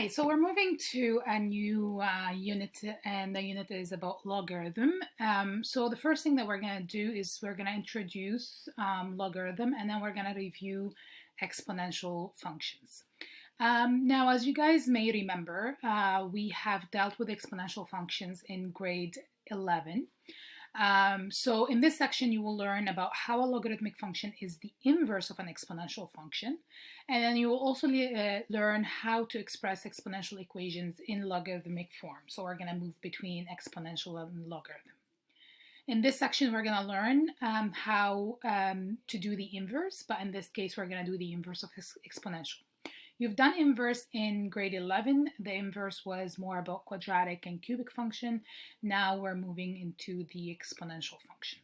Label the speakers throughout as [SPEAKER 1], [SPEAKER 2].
[SPEAKER 1] Hi, so we're moving to a new unit, and the unit is about logarithm. So the first thing that we're going to do is we're going to introduce logarithm, and then we're going to review exponential functions. Now, as you guys may remember, we have dealt with exponential functions in grade 11. So in this section, you will learn about how a logarithmic function is the inverse of an exponential function. And then you will also learn how to express exponential equations in logarithmic form. So we're going to move between exponential and logarithm. In this section, we're going to learn how to do the inverse, but in this case, we're going to do the inverse of exponential. You've done inverse in grade 11. The inverse was more about quadratic and cubic function. Now we're moving into the exponential function.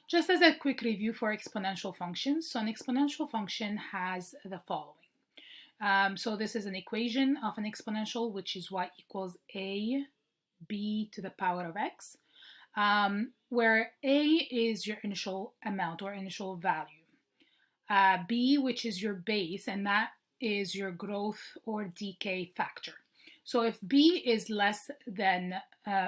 [SPEAKER 1] Just as a quick review for exponential functions, so an exponential function has the following. So this is an equation of an exponential, which is y equals a b to the power of x, where a is your initial amount or initial value. B, which is your base, and that is your growth or decay factor. So if B is less than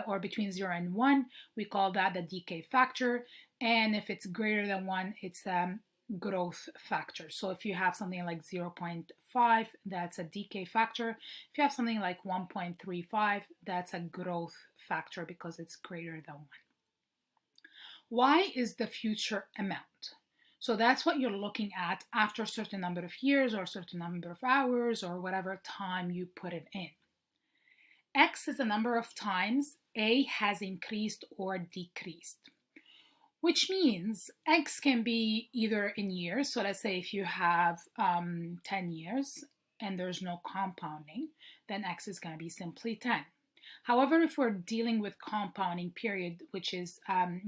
[SPEAKER 1] or between 0 and 1, we call that the decay factor. And if it's greater than 1, it's growth factor. So if you have something like 0.5, that's a decay factor. If you have something like 1.35, that's a growth factor because it's greater than 1. Y is the future amount. So that's what you're looking at after a certain number of years or a certain number of hours or whatever time you put it in. X is the number of times A has increased or decreased, which means X can be either in years. So let's say if you have 10 years and there's no compounding, then X is going to be simply 10. However, if we're dealing with compounding period, which is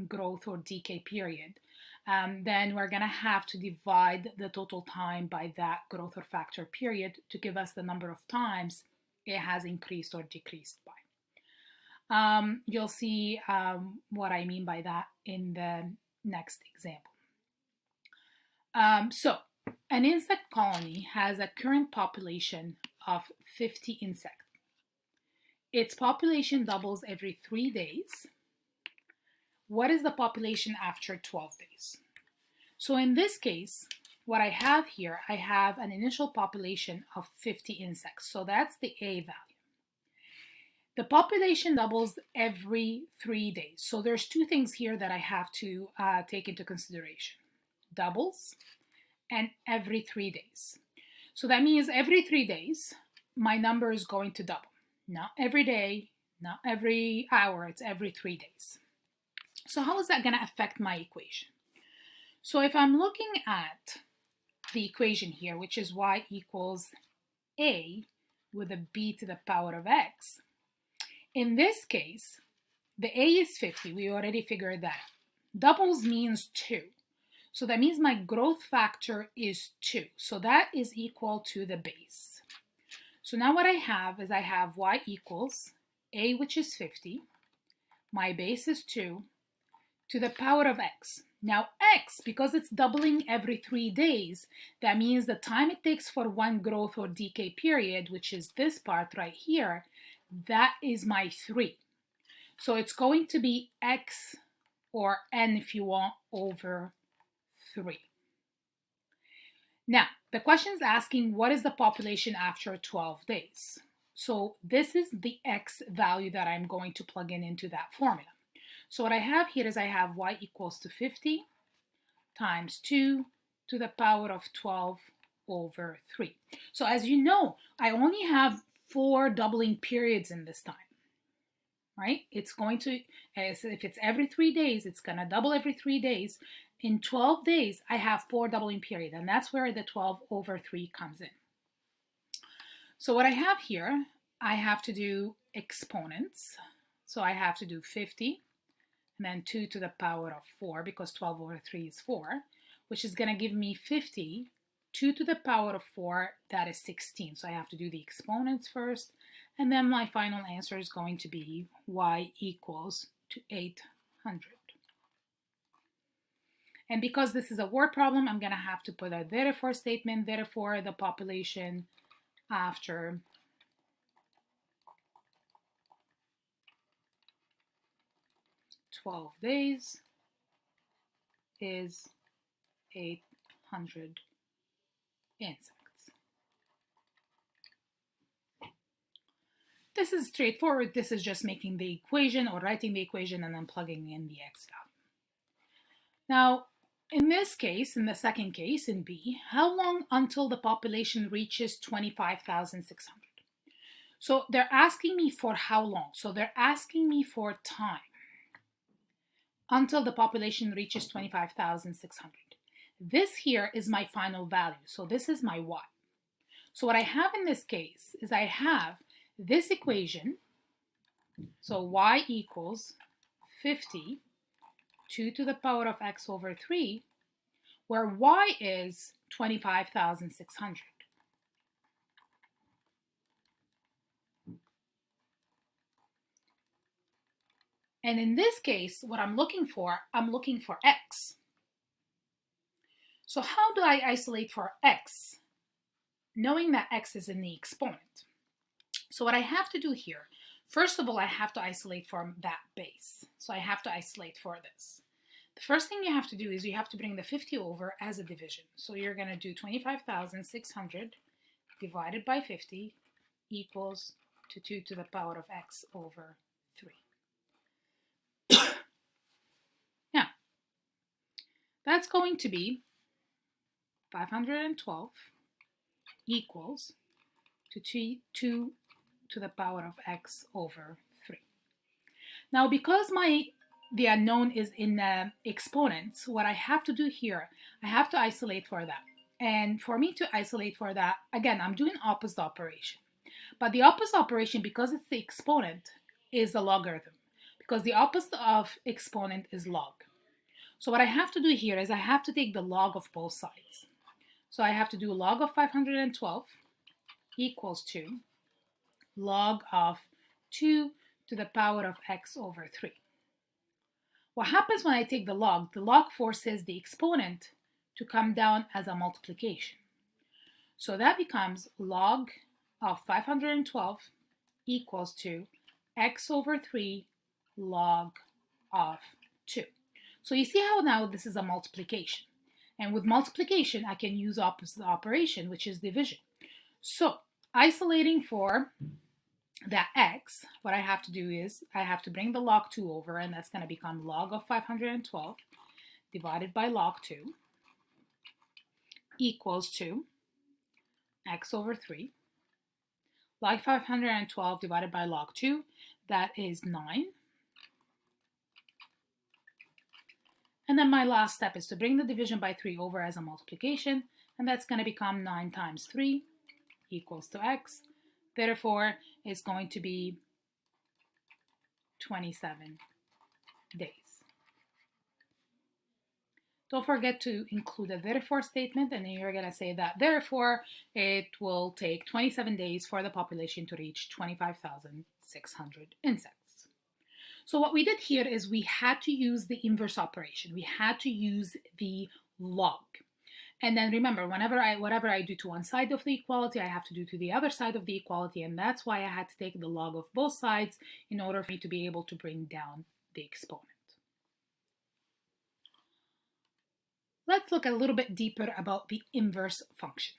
[SPEAKER 1] growth or decay period, then we're going to have to divide the total time by that growth or factor period to give us the number of times it has increased or decreased by. You'll see what I mean by that in the next example. So an insect colony has a current population of 50 insects. Its population doubles every 3 days. What is the population after 12 days? So in this case, what I have here, I have an initial population of 50 insects. So that's the A value. The population doubles every 3 days. So there's two things here that I have to take into consideration. Doubles and every 3 days. So that means every 3 days, my number is going to double. Not every day, not every hour, it's every 3 days. So how is that going to affect my equation? So if I'm looking at the equation here, which is y equals a with a b to the power of x, in this case, the a is 50. We already figured that out. Doubles means 2. So that means my growth factor is 2. So that is equal to the base. So now what I have is I have y equals a, which is 50. My base is 2 to the power of x. Now x, because it's doubling every 3 days, that means the time it takes for one growth or decay period, which is this part right here, that is my 3. So it's going to be x, or n if you want, over 3. Now, the question is asking what is the population after 12 days? So this is the x value that I'm going to plug in into that formula. So what I have here is I have y equals to 50 times 2 to the power of 12 over 3. So as you know, I only have 4 doubling periods in this time, right? It's going to, if it's every 3 days, it's going to double every 3 days. In 12 days, I have 4 doubling periods, and that's where the 12 over 3 comes in. So what I have here, I have to do exponents. So I have to do 50, and then 2 to the power of 4, because 12 over 3 is 4, which is going to give me 50. 2 to the power of 4, that is 16. So I have to do the exponents first, and then my final answer is going to be y equals to 800. And because this is a word problem, I'm going to have to put a therefore statement. Therefore, the population after 12 days is 800 insects. This is straightforward. This is just making the equation or writing the equation and then plugging in the x value. Now, in this case, in the second case, in B, how long until the population reaches 25,600? So they're asking me for how long? So they're asking me for time until the population reaches 25,600. This here is my final value. So this is my y. So what I have in this case is I have this equation. So y equals 50, 2 to the power of x over 3, where y is 25,600. And in this case, what I'm looking for x. So how do I isolate for x, knowing that x is in the exponent? So what I have to do here, first of all, I have to isolate for that base. So I have to isolate for this. The first thing you have to do is you have to bring the 50 over as a division. So you're going to do 25,600 divided by 50 equals to 2 to the power of x over 3. Now, that's going to be 512 equals to 2 to the power of x over 3. Now, because the unknown is in exponents, what I have to do here, I have to isolate for that. And for me to isolate for that, again, I'm doing opposite operation. But the opposite operation, because it's the exponent, is the logarithm. Because the opposite of exponent is log. So what I have to do here is I have to take the log of both sides. So I have to do log of 512 equals to log of 2 to the power of x over 3. What happens when I take the log forces the exponent to come down as a multiplication. So that becomes log of 512 equals to x over 3 log of 2. So you see how now this is a multiplication. And with multiplication, I can use opposite operation, which is division. So isolating for that x, what I have to do is I have to bring the log 2 over, and that's going to become log of 512 divided by log 2 equals to x over 3. Log 512 divided by log 2, that is 9. And then my last step is to bring the division by 3 over as a multiplication, and that's going to become 9 times 3 equals to x. Therefore, it's going to be 27 days. Don't forget to include a therefore statement, and then you're going to say that therefore it will take 27 days for the population to reach 25,600 insects. So what we did here is we had to use the inverse operation. We had to use the log. And then remember, whatever I do to one side of the equality, I have to do to the other side of the equality, and that's why I had to take the log of both sides in order for me to be able to bring down the exponent. Let's look a little bit deeper about the inverse function.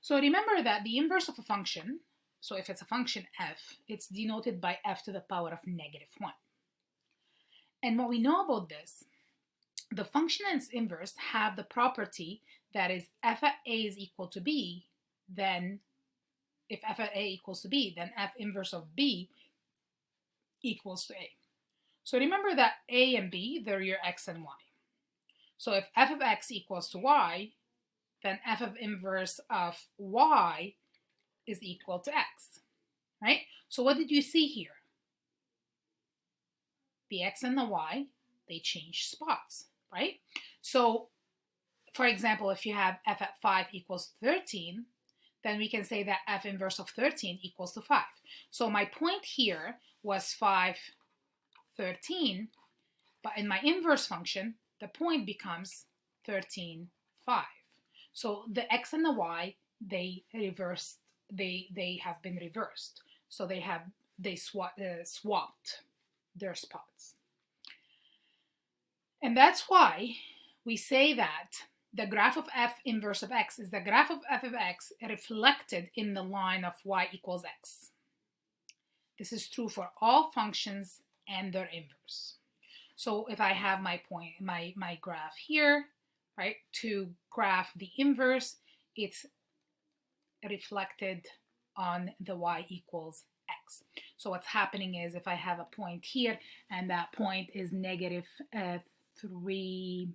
[SPEAKER 1] So remember that the inverse of a function, so if it's a function f, it's denoted by f to the power of -1. And what we know about this, the function and its inverse have the property that is f at a is equal to b, then if f at a equals to b, then f inverse of b equals to a. So remember that a and b, they're your x and y. So if f of x equals to y, then f of inverse of y is equal to x, right? So what did you see here? The x and the y, they change spots, right? So, for example, if you have f at 5 equals 13, then we can say that f inverse of 13 equals to 5. So my point here was 5, 13, but in my inverse function, the point becomes 13, 5. So the x and the y, they have been reversed. So they swapped their spots. And that's why we say that the graph of f inverse of x is the graph of f of x reflected in the line of y equals x. This is true for all functions and their inverse. So if I have my graph here, right, to graph the inverse, it's reflected on the y equals x. So what's happening is if I have a point here and that point is negative 3,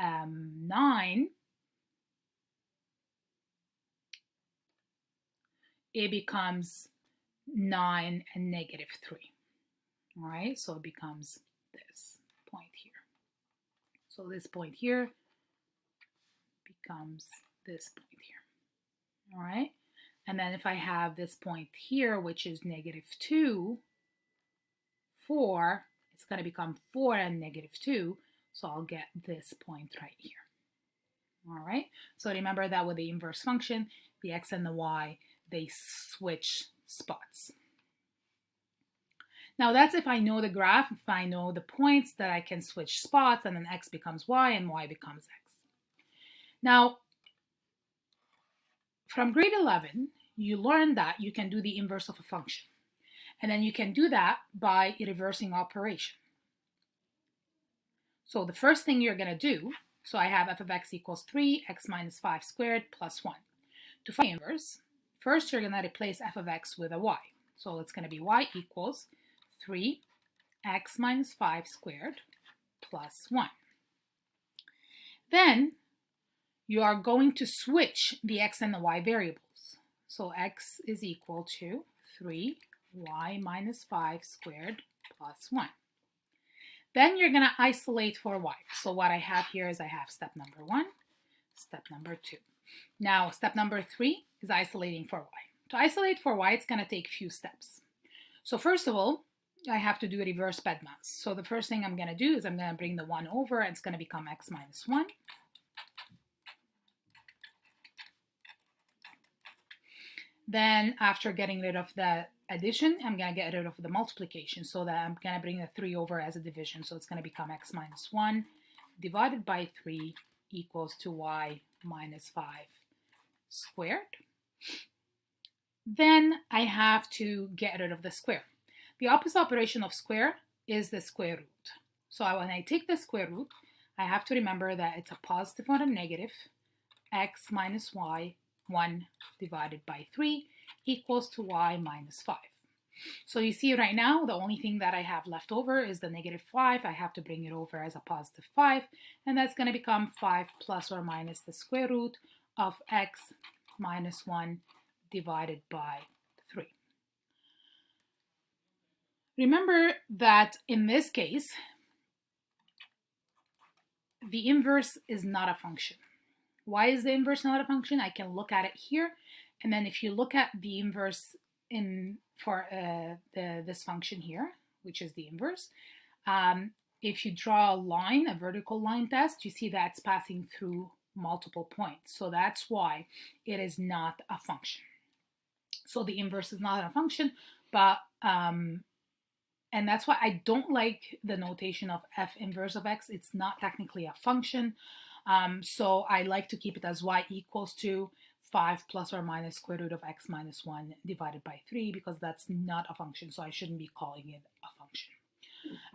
[SPEAKER 1] 9, it becomes 9 and negative 3. All right, so it becomes this point here. So this point here becomes this point here. All right, and then if I have this point here, which is negative 2, 4, it's going to become 4 and negative 2. So I'll get this point right here. All right, so remember that with the inverse function, the x and the y, they switch spots. Now that's if I know the graph, if I know the points, that I can switch spots and then x becomes y and y becomes x. Now, from grade 11, you learned that you can do the inverse of a function. And then you can do that by reversing operation. So the first thing you're going to do, so I have f of x equals 3, x minus 5 squared plus 1. To find the inverse, first you're going to replace f of x with a y. So it's going to be y equals 3 x minus 5 squared plus 1. Then you are going to switch the x and the y variables. So x is equal to 3y minus 5 squared plus 1. Then you're going to isolate for y. So what I have here is I have step number 1, step number 2. Now step number 3 is isolating for y. To isolate for y, it's going to take a few steps. So first of all, I have to do a reverse BEDMAS. So the first thing I'm going to do is I'm going to bring the 1 over, and it's going to become x minus 1. Then after getting rid of the addition, I'm going to get rid of the multiplication, so that I'm going to bring the 3 over as a division. So it's going to become x minus 1 divided by 3 equals to y minus 5 squared. Then I have to get rid of the square. The opposite operation of square is the square root. So when I take the square root, I have to remember that it's a positive or a negative. X minus y 1 divided by 3 equals to y minus 5. So you see right now, the only thing that I have left over is the negative 5. I have to bring it over as a positive 5, and that's going to become 5 plus or minus the square root of x minus 1 divided by 3. Remember that in this case, the inverse is not a function. Why is the inverse not a function? I can look at it here, and then if you look at the inverse for this function here, which is the inverse, if you draw a line, a vertical line test, you see that it's passing through multiple points. So that's why it is not a function. So the inverse is not a function, but and that's why I don't like the notation of f inverse of x. It's not technically a function. So I like to keep it as y equals to 5 plus or minus square root of x minus 1 divided by 3, because that's not a function. So I shouldn't be calling it a function.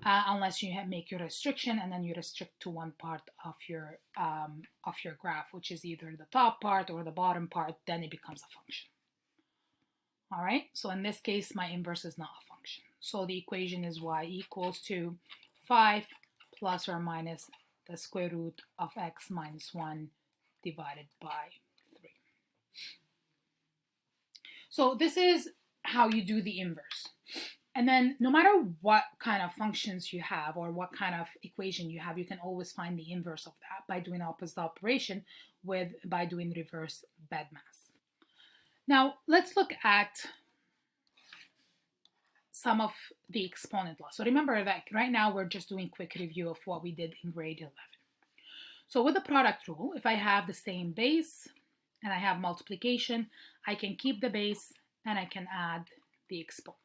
[SPEAKER 1] Unless you make your restriction, and then you restrict to one part of your graph, which is either the top part or the bottom part, then it becomes a function. All right, so in this case, my inverse is not a function. So the equation is y equals to 5 plus or minus the square root of x minus 1 divided by 3. So this is how you do the inverse. And then no matter what kind of functions you have or what kind of equation you have, you can always find the inverse of that by doing opposite operation by doing reverse BEDMAS. Now let's look at some of the exponent law. So remember that right now we're just doing quick review of what we did in grade 11. So with the product rule, if I have the same base and I have multiplication, I can keep the base and I can add the exponent.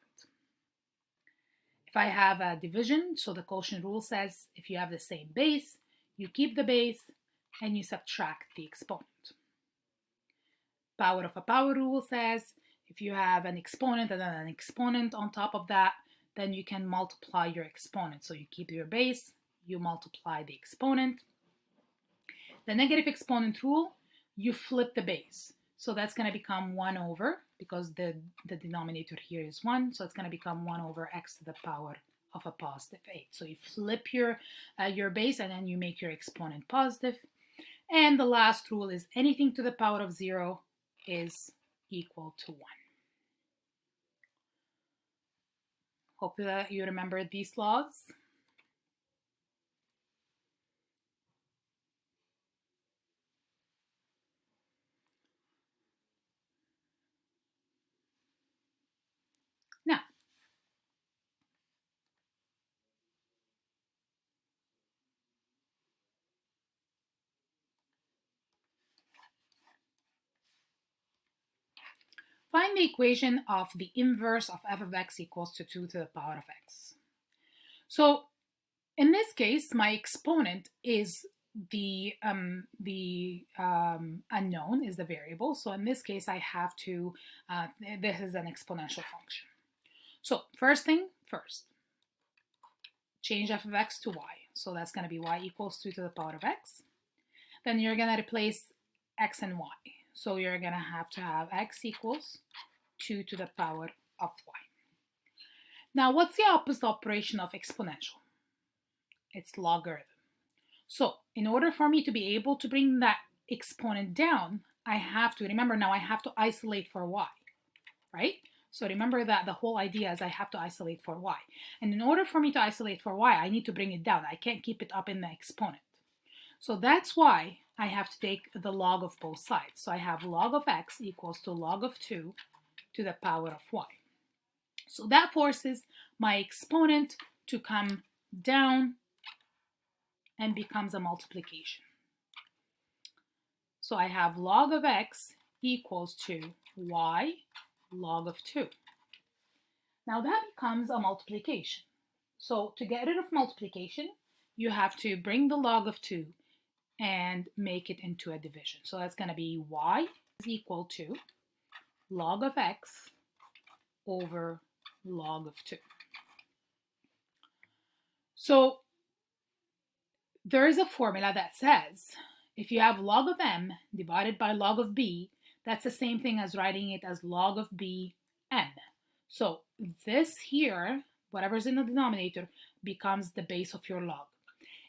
[SPEAKER 1] If I have a division, so the quotient rule says if you have the same base, you keep the base and you subtract the exponent. Power of a power rule says if you have an exponent and then an exponent on top of that, then you can multiply your exponent. So you keep your base, you multiply the exponent. The negative exponent rule, you flip the base. So that's going to become 1 over, because the denominator here is 1, so it's going to become 1 over x to the power of a positive 8. So you flip your base and then you make your exponent positive. And the last rule is anything to the power of 0 is equal to 1. Hope that you remember these laws. Now, find the equation of the inverse of f of x equals to 2 to the power of x. So in this case, my exponent is the unknown, is the variable. So in this case, I have to, this is an exponential function. So first thing first, change f of x to y. So that's going to be y equals 2 to the power of x. Then you're going to replace x and y. So you're going to have x equals 2 to the power of y. Now, what's the opposite operation of exponential? It's logarithm. So in order for me to be able to bring that exponent down, I have to, remember now I have to isolate for y, right? So remember that the whole idea is I have to isolate for y. And in order for me to isolate for y, I need to bring it down. I can't keep it up in the exponent. So that's why I have to take the log of both sides. So I have log of x equals to log of 2 to the power of y. So that forces my exponent to come down and becomes a multiplication. So I have log of x equals to y log of 2. Now that becomes a multiplication. So to get rid of multiplication, you have to bring the log of 2 and make it into a division. So that's going to be y is equal to log of x over log of 2. So there is a formula that says if you have log of m divided by log of b, that's the same thing as writing it as log of b n. So this here, whatever's in the denominator, becomes the base of your log.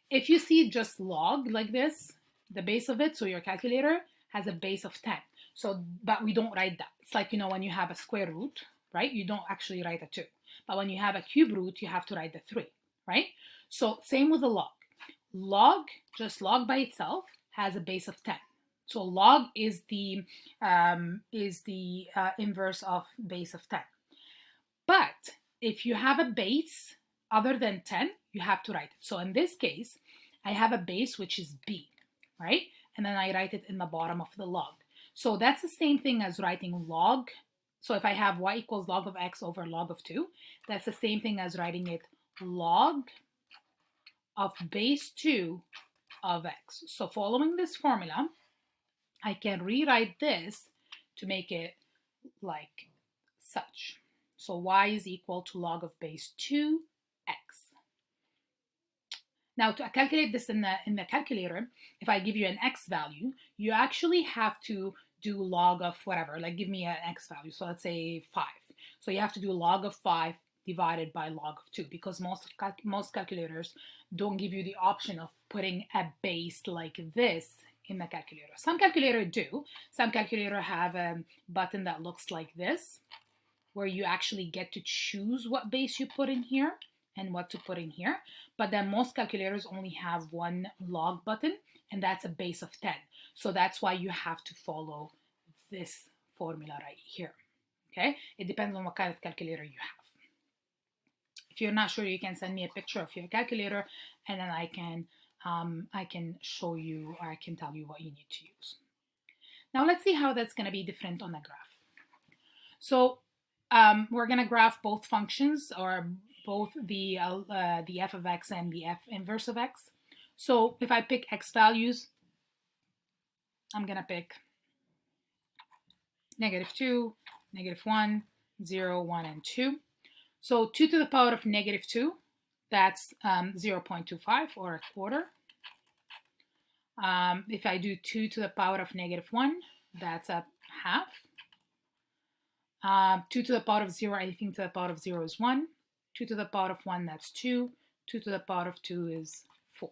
[SPEAKER 1] If you see just log like this, the base of it, so your calculator has a base of 10. So, but we don't write that. It's like, when you have a square root, right? You don't actually write a 2. But when you have a cube root, you have to write the 3, right? So same with the log. Log, just log by itself, has a base of 10. So log is the inverse of base of 10. But if you have a base other than 10, you have to write it. So in this case, I have a base which is b, right? And then I write it in the bottom of the log. So that's the same thing as writing log. So if I have y equals log of x over log of 2, that's the same thing as writing it log of base 2 of x. So following this formula, I can rewrite this to make it like such. So y is equal to log of base 2x. Now to calculate this in the calculator, if I give you an x value, you actually have to do log of whatever, like give me an x value. So let's say 5. So you have to do log of 5 divided by log of 2, because most calculators don't give you the option of putting a base like this in the calculator. Some calculators do. Some calculators have a button that looks like this, where you actually get to choose what base you put in here and what to put in here. But then most calculators only have one log button, and that's a base of 10. So that's why you have to follow this formula right here. Okay? It depends on what kind of calculator you have. If you're not sure, you can send me a picture of your calculator, and then I can show you, or I can tell you what you need to use. Now let's see how that's going to be different on the graph. So we're going to graph both functions, or both the f of x and the f inverse of x. So if I pick x values, I'm going to pick -2, -1, 0, 1, and 2. So 2 to the power of -2, that's 0.25 or a quarter. If I do 2 to the power of -1, that's a half. 2 to the power of 0, anything to the power of 0 is 1. 2 to the power of 1, that's 2. 2 to the power of 2 is 4.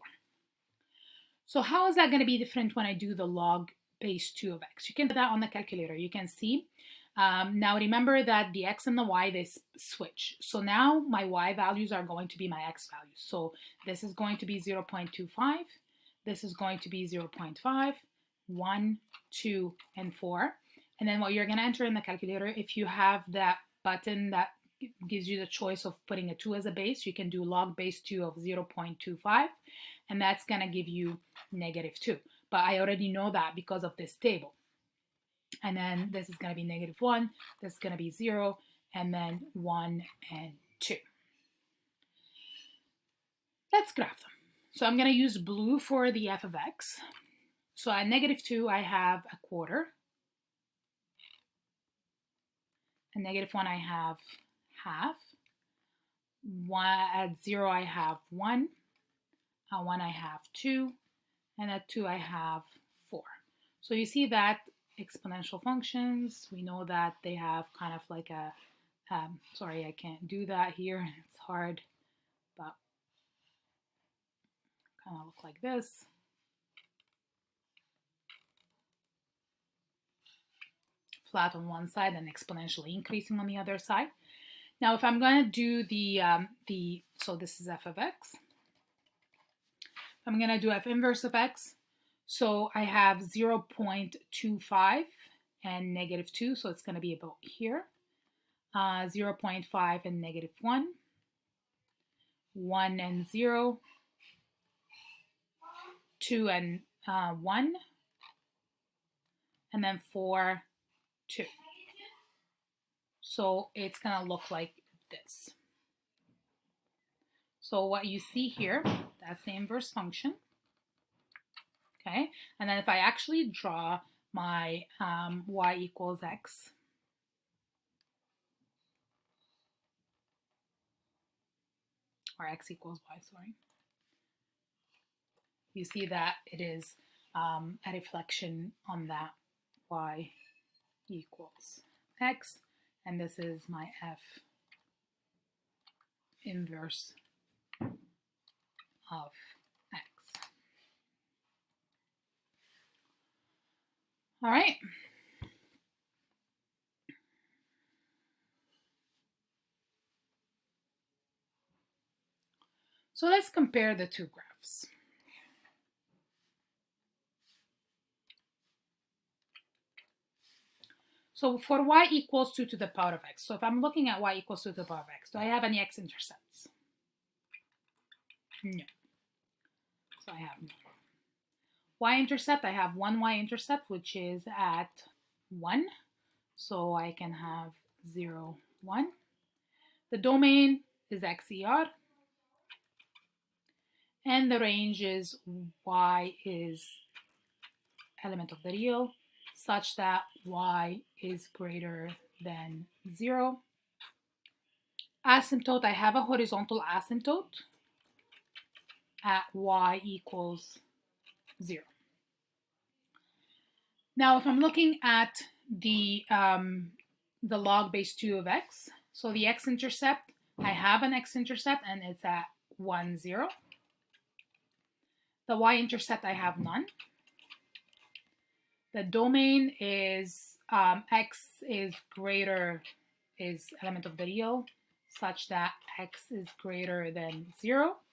[SPEAKER 1] So how is that going to be different when I do the log base 2 of x? You can do that on the calculator. You can see. Now remember that the x and the y, they switch. So now my y values are going to be my x values. So this is going to be 0.25. This is going to be 0.5, 1, 2, and 4. And then what you're going to enter in the calculator, if you have that button that gives you the choice of putting a 2 as a base, you can do log base 2 of 0.25, and that's going to give you -2. But I already know that because of this table. And then this is going to be -1, this is going to be 0, and then 1 and 2. Let's graph them. So I'm going to use blue for the f of x. So at -2, I have a quarter. At -1, I have half. At 0, I have 1. At 1, I have 2. And at 2, I have 4. So you see that exponential functions, we know that they have kind of like a, sorry, I can't do that here. It's hard, but kind of look like this. Flat on one side and exponentially increasing on the other side. Now, if I'm going to do so this is f of x. I'm going to do f inverse of x. So I have 0.25 and -2, so it's going to be about here. 0.5 and -1. 1 and 0. 2 and 1. And then 4, 2. So it's going to look like this. So what you see here, that's the inverse function. Okay, and then if I actually draw my y equals x, or x equals y, sorry, you see that it is a reflection on that y equals x, and this is my f inverse of x. All right. So let's compare the two graphs. So for y equals 2 to the power of x, so if I'm looking at y equals 2 to the power of x, do I have any x-intercepts? No. So I have no. Y-intercept, I have one y-intercept, which is at 1. So I can have 0, 1. The domain is XER. And the range is y is element of the real, such that y is greater than 0. Asymptote, I have a horizontal asymptote at y equals 0. Now, if I'm looking at the log base 2 of x, so the x-intercept, I have an x-intercept and it's at 1, 0. The y-intercept, I have none. The domain is x is element of the real, such that x is greater than 0.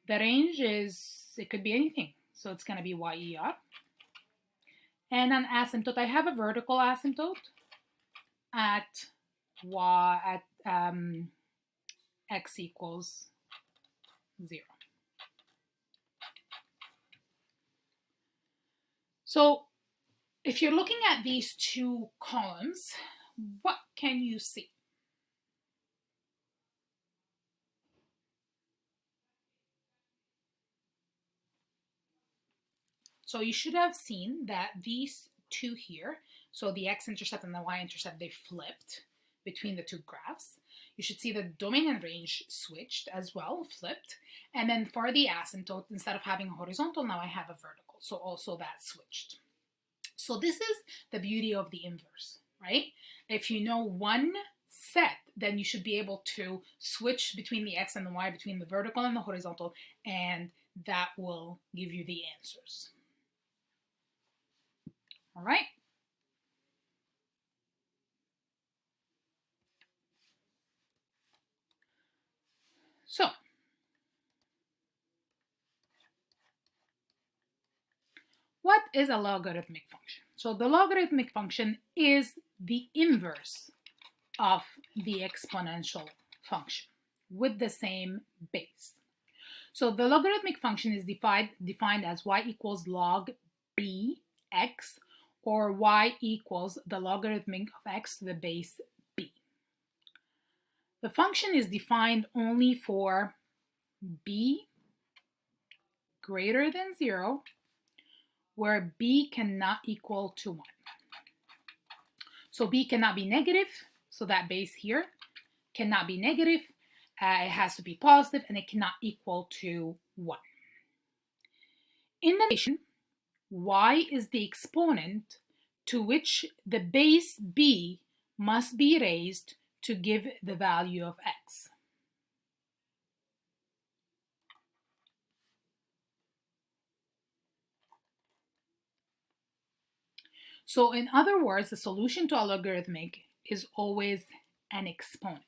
[SPEAKER 1] The range it could be anything, so it's going to be YER. And an asymptote, I have a vertical asymptote at x equals 0. So If you're looking at these two columns, what can you see? So you should have seen that these two here, so the x-intercept and the y-intercept, they flipped between the two graphs. You should see the domain and range switched as well, flipped. And then for the asymptote, instead of having a horizontal, now I have a vertical. So also that switched. So this is the beauty of the inverse, right? If you know one set, then you should be able to switch between the x and the y, between the vertical and the horizontal, and that will give you the answers. All right. So what is a logarithmic function? So the logarithmic function is the inverse of the exponential function with the same base. So the logarithmic function is defined as y equals log bx, or y equals the logarithmic of x to the base b. The function is defined only for b greater than 0, where b cannot equal to 1. So b cannot be negative, so that base here cannot be negative. It has to be positive, and it cannot equal to 1. In the notation, y is the exponent to which the base b must be raised to give the value of x. So in other words, the solution to a logarithmic is always an exponent.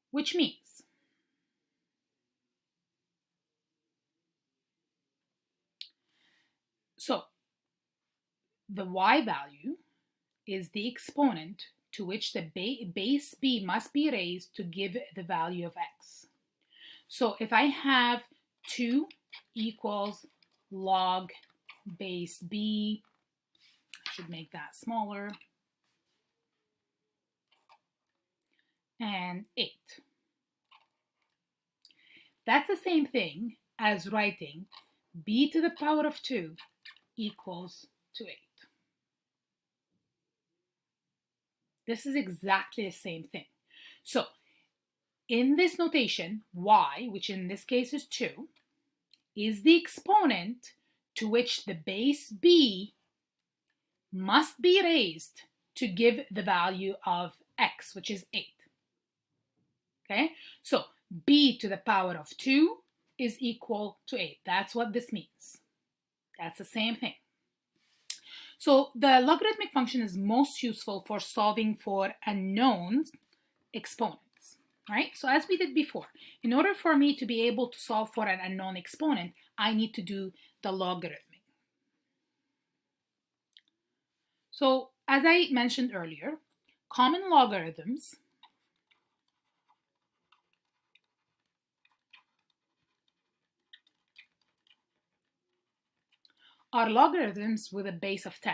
[SPEAKER 1] Which means so the y value is the exponent to which the base b must be raised to give the value of x. So if I have 2 equals log base b, I should make that smaller, and 8. That's the same thing as writing b to the power of 2 equals to 8. This is exactly the same thing. So in this notation, y, which in this case is 2, is the exponent to which the base b must be raised to give the value of x, which is 8. Okay, so b to the power of 2 is equal to 8. That's what this means. That's the same thing. So the logarithmic function is most useful for solving for unknown exponents, right? So as we did before, in order for me to be able to solve for an unknown exponent, I need to do the logarithmic. So as I mentioned earlier, common logarithms are logarithms with a base of 10.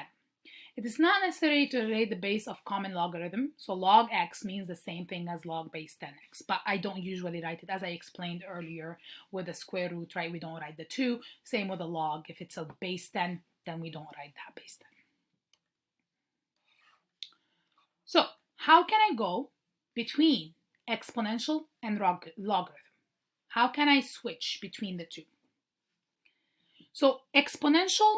[SPEAKER 1] It is not necessary to relate the base of common logarithm. So log x means the same thing as log base 10x, but I don't usually write it, as I explained earlier with the square root, right? We don't write the 2. Same with the log. If it's a base 10, then we don't write that base 10. So how can I go between exponential and logarithm? How can I switch between the two? So exponential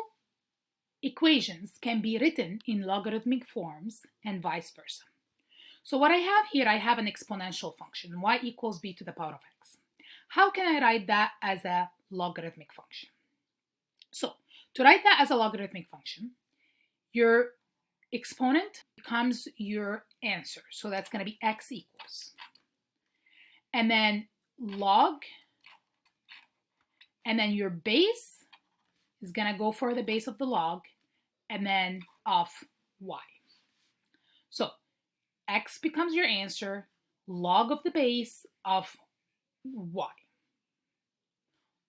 [SPEAKER 1] equations can be written in logarithmic forms and vice versa. So what I have here, I have an exponential function, y equals b to the power of x. How can I write that as a logarithmic function? So to write that as a logarithmic function, your exponent becomes your answer. So that's going to be x equals. And then log, and then your base is going to go for the base of the log, and then of y. So x becomes your answer, log of the base of y.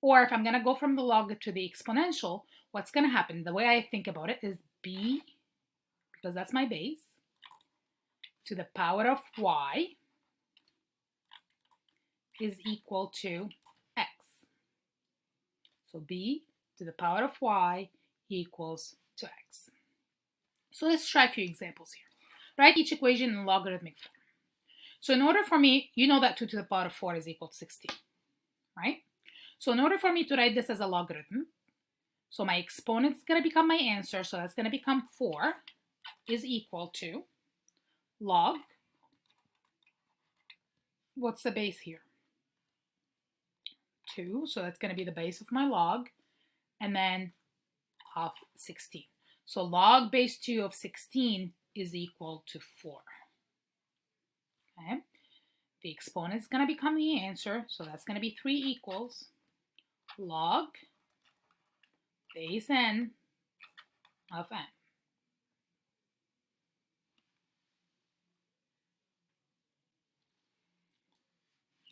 [SPEAKER 1] Or if I'm going to go from the log to the exponential, what's going to happen? The way I think about it is b, because that's my base, to the power of y is equal to x. So b to the power of y equals to x. So let's try a few examples here. Write each equation in logarithmic form. So in order for me, you know that 2 to the power of 4 is equal to 16, right? So in order for me to write this as a logarithm, so my exponent is going to become my answer, so that's going to become 4 is equal to log, what's the base here? 2, so that's going to be the base of my log, and then of 16. So log base 2 of 16 is equal to 4. Okay, the exponent is going to become the answer, so that's going to be 3 equals log base n of n.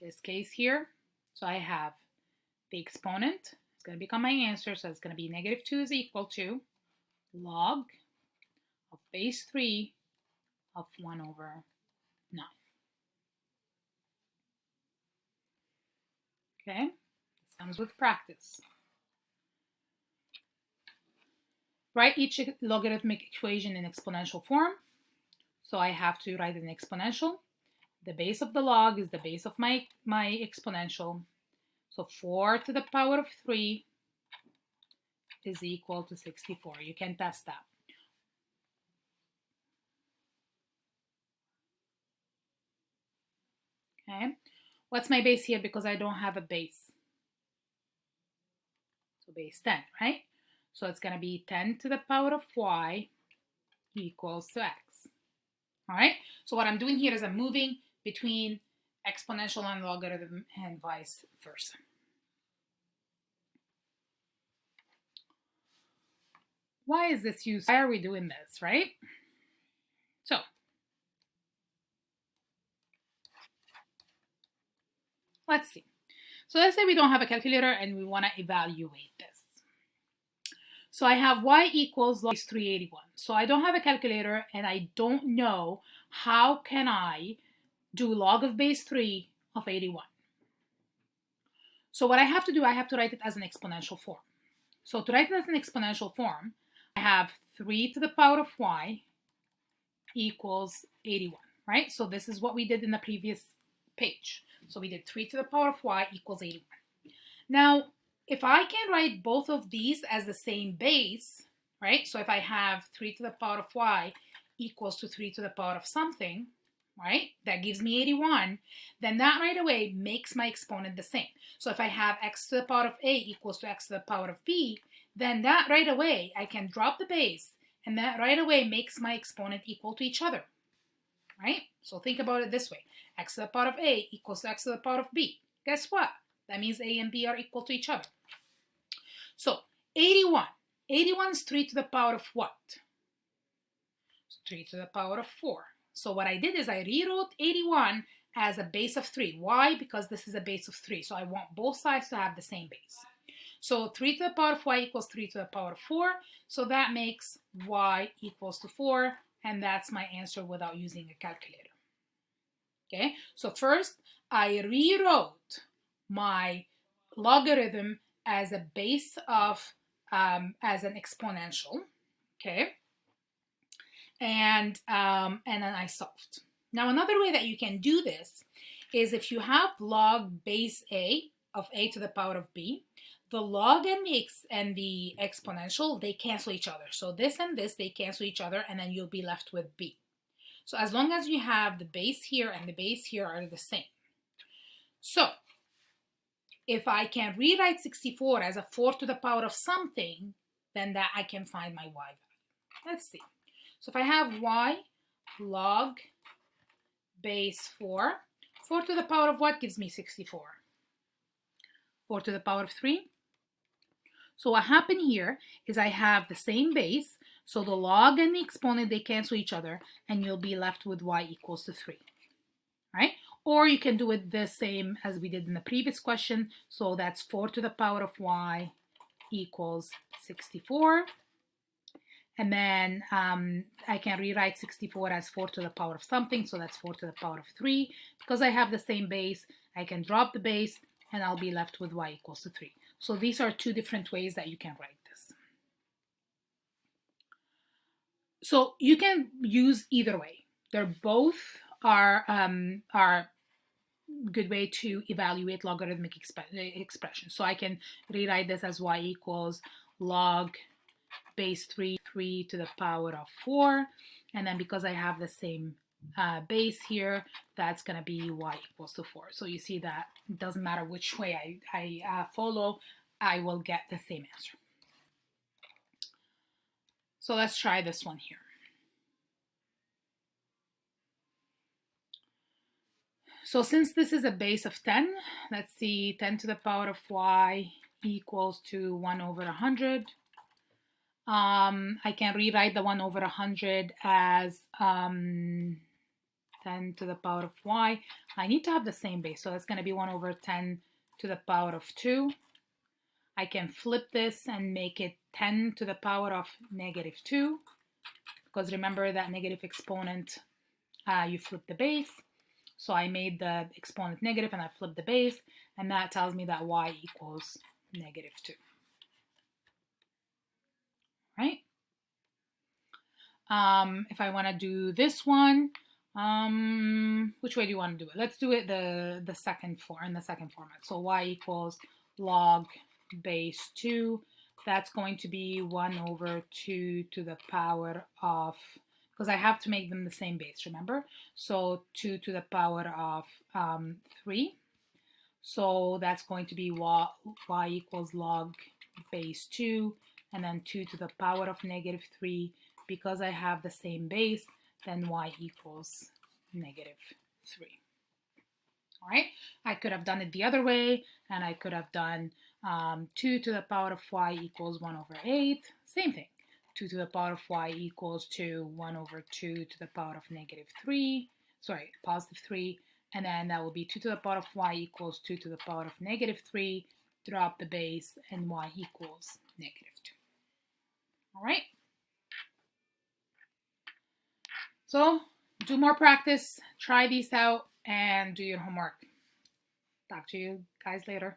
[SPEAKER 1] This case here, so I have the exponent, it's going to become my answer, so it's going to be negative 2 is equal to log of base 3 of 1 over 9. Okay, this comes with practice. Write each logarithmic equation in exponential form. So I have to write an exponential. The base of the log is the base of my exponential. So 4 to the power of 3 is equal to 64. You can test that. Okay, what's my base here because I don't have a base? So base 10, right? So it's going to be 10 to the power of y equals to x. All right, so what I'm doing here is I'm moving between exponential and logarithm and vice versa. Why is this useful? Why are we doing this, right? So let's see. So let's say we don't have a calculator and we want to evaluate this. So I have y equals log base 381. So I don't have a calculator and I don't know how can I do log of base 3 of 81. So what I have to do, I have to write it as an exponential form. So to write it as an exponential form, I have 3 to the power of y equals 81, right? So this is what we did in the previous page. So we did 3 to the power of y equals 81. Now, if I can write both of these as the same base, right? So if I have 3 to the power of y equals to 3 to the power of something, right? That gives me 81, then that right away makes my exponent the same. So if I have x to the power of a equals to x to the power of b, then that right away, I can drop the base, and that right away makes my exponent equal to each other, right? So think about it this way. X to the power of a equals to x to the power of b. Guess what? That means a and b are equal to each other. So 81. 81 is 3 to the power of what? 3 to the power of 4. So what I did is I rewrote 81 as a base of 3. Why? Because this is a base of 3. So I want both sides to have the same base. So 3 to the power of y equals 3 to the power of 4. So that makes y equals to 4. And that's my answer without using a calculator. Okay, so first I rewrote my logarithm as a base of, as an exponential, okay, and then I solved. Now another way that you can do this is if you have log base a of a to the power of b, the log and the exponential, they cancel each other. So this and this, they cancel each other, and then you'll be left with b. So as long as you have the base here and the base here are the same. So if I can rewrite 64 as a 4 to the power of something, then that I can find my y value. Let's see. So if I have y log base 4, 4 to the power of what gives me 64? 4 to the power of 3. So what happened here is I have the same base. So the log and the exponent, they cancel each other, and you'll be left with y equals to 3. Right? Or you can do it the same as we did in the previous question. So that's 4 to the power of y equals 64. And then I can rewrite 64 as 4 to the power of something. So that's 4 to the power of 3. Because I have the same base, I can drop the base, and I'll be left with y equals to 3. So these are two different ways that you can write this. So you can use either way. They're both are good way to evaluate logarithmic expressions. So I can rewrite this as y equals log base 3 to the power of 4. And then because I have the same base here, that's going to be y equals to 4. So you see that it doesn't matter which way I follow, I will get the same answer. So let's try this one here. So since this is a base of 10, let's see, 10 to the power of y equals to 1 over 100. I can rewrite the 1 over 100 as 10 to the power of y. I need to have the same base, so it's going to be 1 over 10 to the power of 2. I can flip this and make it 10 to the power of negative 2, because remember that negative exponent, you flip the base. So I made the exponent negative and I flipped the base, and that tells me that y equals negative 2. Right? If I want to do this one, which way do you want to do it? Let's do it the second format. So y equals log base 2. That's going to be 1 over 2 to the power of, because I have to make them the same base, remember? So 2 to the power of 3. So that's going to be y equals log base 2, and then 2 to the power of negative 3. Because I have the same base, then y equals negative 3. All right, I could have done it the other way, and I could have done 2 to the power of y equals 1 over 8. Same thing. 2 to the power of y equals to 1 over 2 to the power of negative 3. Sorry, positive 3. And then that will be 2 to the power of y equals 2 to the power of negative 3. Drop the base, and y equals negative 2. All right. So do more practice, try these out, and do your homework. Talk to you guys later.